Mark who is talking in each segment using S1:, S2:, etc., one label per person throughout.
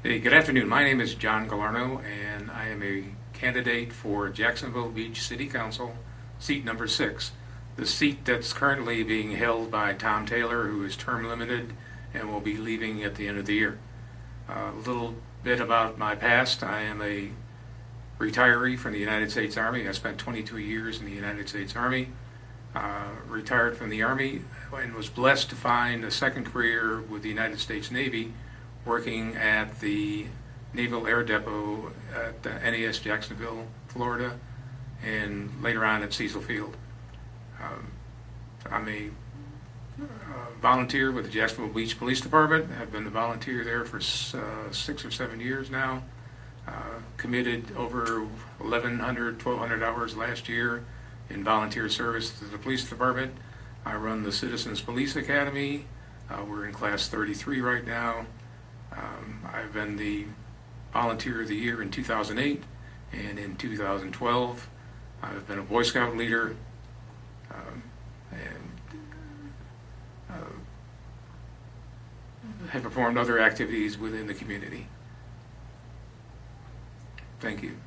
S1: Hey, good afternoon. My name is John Galameau, and I am a candidate for Jacksonville Beach City Council, seat number 6. The seat that's currently being held by Tom Taylor, who is term limited and will be leaving at the end of the year. A little bit about my past. I am a retiree from the United States Army. I spent 22 years in the United States Army. Retired from the Army and was blessed to find a second career with the United States Navy, working at the Naval Air Depot at NAS Jacksonville, Florida, and later on at Cecil Field. I'm a volunteer with the Jacksonville Beach Police Department. I've been a volunteer there for 6 or 7 years now. Committed over 1,100 hours last year in volunteer service to the police department. I run the Citizens Police Academy. We're in class 33 right now. I've been the Volunteer of the Year in 2008, and in 2012 I've been a Boy Scout leader, and have performed other activities within the community. Thank you.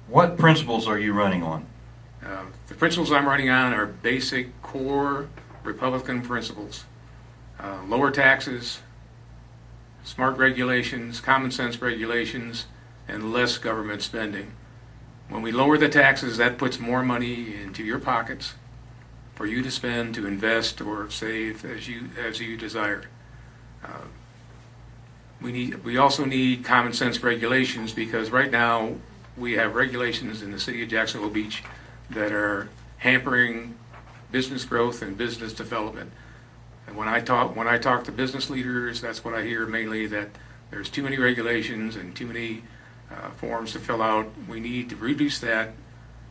S2: What principles are you running on?
S1: The principles I'm running on are basic core Republican principles. Lower taxes, smart regulations, common sense regulations, and less government spending. When we lower the taxes, that puts more money into your pockets for you to spend, to invest, or save as you desire. We also need common sense regulations, because right now we have regulations in the city of Jacksonville Beach that are hampering business growth and business development. And when I talk to business leaders, that's what I hear mainly, that there's too many regulations and too many forms to fill out. We need to reduce that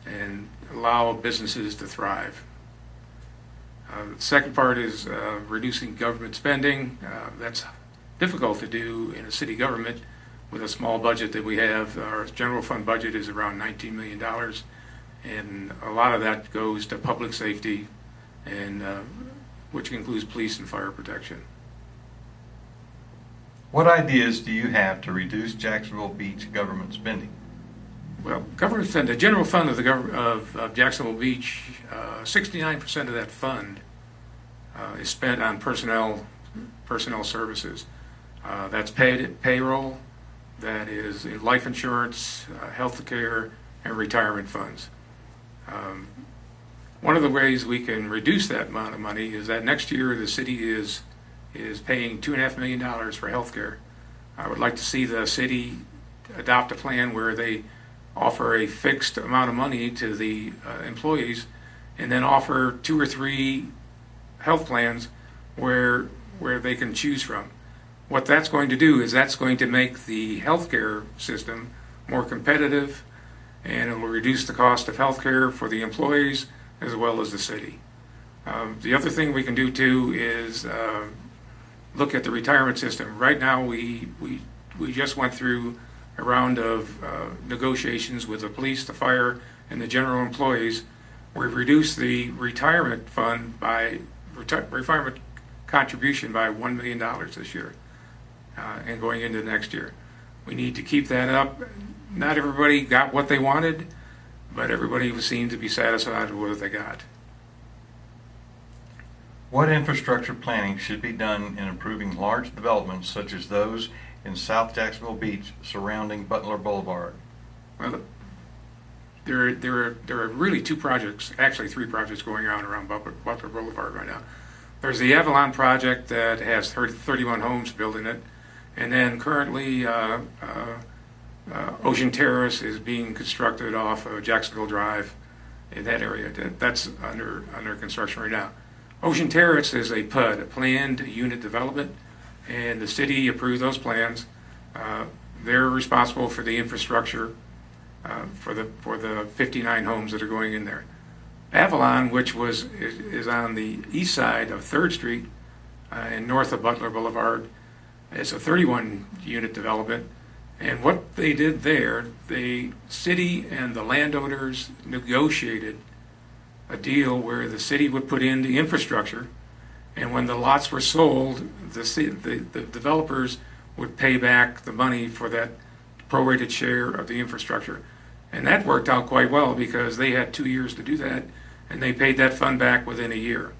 S1: and allow businesses to thrive. The second part is reducing government spending. That's difficult to do in a city government with a small budget that we have. Our general fund budget is around $19 million, and a lot of that goes to public safety, and which includes police and fire protection.
S2: What ideas do you have to reduce Jacksonville Beach government spending?
S1: Well, government spend, the general fund of of Jacksonville Beach, 69% of that fund is spent on personnel services. That's payroll, that is life insurance, health care, and retirement funds. One of the ways we can reduce that amount of money is that next year the city is paying $2.5 million for health care. I would like to see the city adopt a plan where they offer a fixed amount of money to the employees, and then offer 2 or 3 health plans where they can choose from. What that's going to do is that's going to make the healthcare system more competitive, and it will reduce the cost of healthcare for the employees as well as the city. The other thing we can do too is look at the retirement system. Right now we just went through a round of negotiations with the police, the fire, and the general employees. We've reduced the retirement fund by retirement contribution by $1 million this year, and going into next year. We need to keep that up. Not everybody got what they wanted, but everybody seemed to be satisfied with what they got.
S2: What infrastructure planning should be done in improving large developments such as those in South Jacksonville Beach surrounding Butler Boulevard?
S1: Well, there are really 2 projects, actually 3 projects going on around Butler Boulevard right now. There's the Avalon project that has 31 homes built in it, and then currently Ocean Terrace is being constructed off of Jacksonville Drive in that area. That's under construction right now. Ocean Terrace is a PUD, a planned unit development, and the city approved those plans. They're responsible for the infrastructure for the 59 homes that are going in there. Avalon, which is on the east side of 3rd Street and north of Butler Boulevard, is a 31 unit development. And what they did there, the city and the landowners negotiated a deal where the city would put in the infrastructure, and when the lots were sold, the developers would pay back the money for that prorated share of the infrastructure. And that worked out quite well because they had 2 years to do that, and they paid that fund back within a year.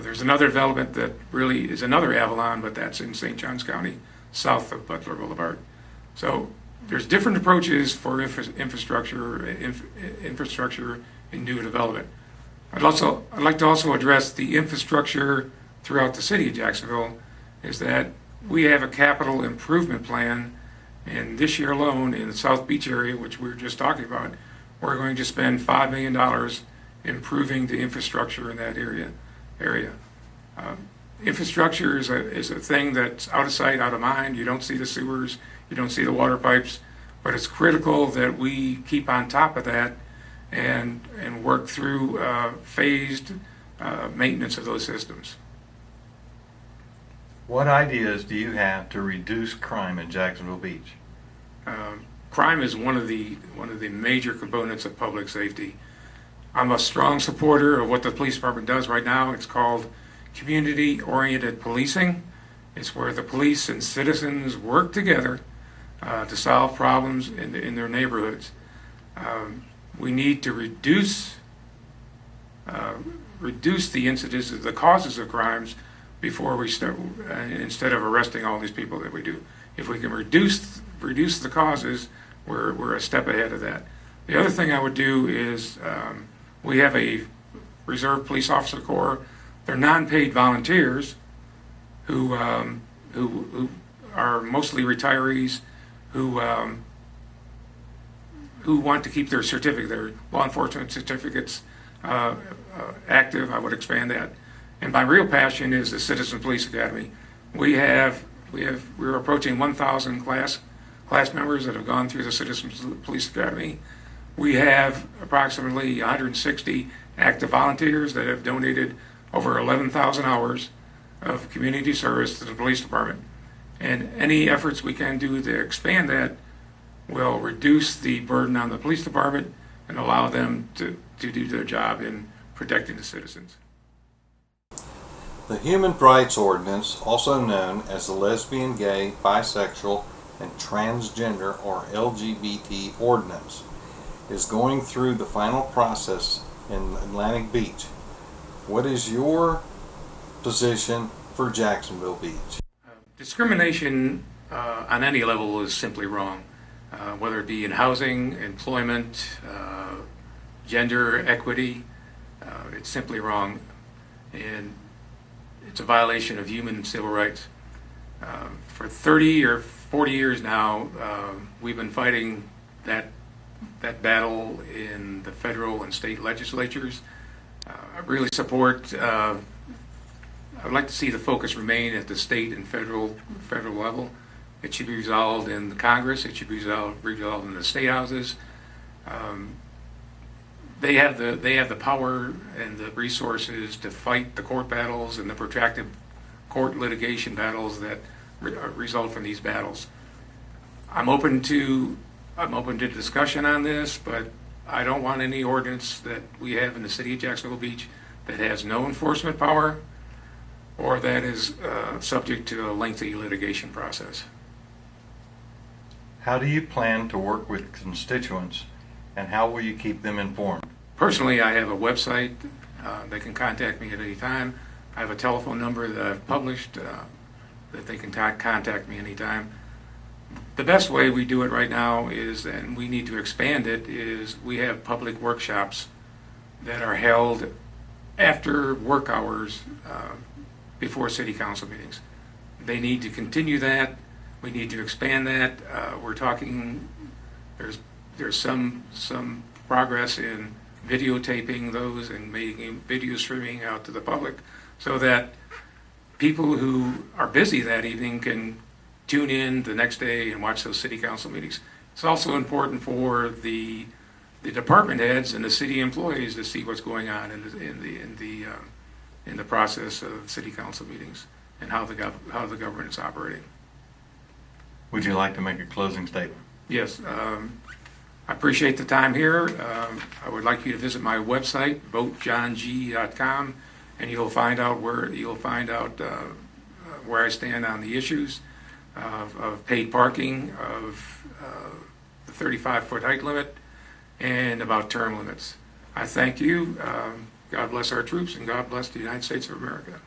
S1: There's another development that really is another Avalon, but that's in St. Johns County, south of Butler Boulevard. So there's different approaches for infrastructure in new development. I'd like to also address the infrastructure throughout the city of Jacksonville. Is that we have a capital improvement plan, and this year alone in the South Beach area, which we were just talking about, we're going to spend $5 million improving the infrastructure in that area. Infrastructure is a thing that's out of sight, out of mind. You don't see the sewers, you don't see the water pipes, but it's critical that we keep on top of that and work through phased maintenance of those systems.
S2: What ideas do you have to reduce crime in Jacksonville Beach?
S1: Crime is one of the major components of public safety. I'm a strong supporter of what the police department does right now. It's called community-oriented policing. It's where the police and citizens work together to solve problems in their neighborhoods. We need to reduce the incidence of the causes of crimes before we start, instead of arresting all these people that we do. If we can reduce the causes, we're a step ahead of that. The other thing I would do is we have a Reserve Police Officer Corps. They're non-paid volunteers who are mostly retirees who want to keep their law enforcement certificates active. I would expand that. And my real passion is the Citizen Police Academy. We're approaching 1,000 class members that have gone through the Citizen Police Academy. We have approximately 160 active volunteers that have donated over 11,000 hours of community service to the police department. And any efforts we can do to expand that will reduce the burden on the police department and allow them to do their job in protecting the citizens.
S3: The Human Rights Ordinance, also known as the Lesbian, Gay, Bisexual, and Transgender or LGBT Ordinance, is going through the final process in Atlantic Beach. What is your position for Jacksonville Beach?
S1: Discrimination on any level is simply wrong, whether it be in housing, employment, gender equity. It's simply wrong, and it's a violation of human and civil rights. For 30 or 40 years now, we've been fighting that battle in the federal and state legislatures. I really support. I'd like to see the focus remain at the state and federal level. It should be resolved in the Congress. It should be resolved in the state houses. They have the power and the resources to fight the court battles and the protracted court litigation battles that result from these battles. I'm open to discussion on this, but I don't want any ordinance that we have in the city of Jacksonville Beach that has no enforcement power or that is subject to a lengthy litigation process.
S2: How do you plan to work with constituents, and how will you keep them informed?
S1: Personally, I have a website. They can contact me at any time. I have a telephone number that I've published that they can contact me anytime. The best way we do it right now is, and we need to expand it, is we have public workshops that are held after work hours before city council meetings. They need to continue that. We need to expand that. We're talking, there's some progress in videotaping those and making video streaming out to the public so that people who are busy that evening can tune in the next day and watch those city council meetings. It's also important for the department heads and the city employees to see what's going on in the process of city council meetings and how the government is operating.
S2: Would you like to make a closing statement?
S1: Yes, I appreciate the time here. I would like you to visit my website, votejohng.com, and you'll find out where I stand on the issues. of paid parking, of the 35-foot height limit, and about term limits. I thank you. God bless our troops, and God bless the United States of America.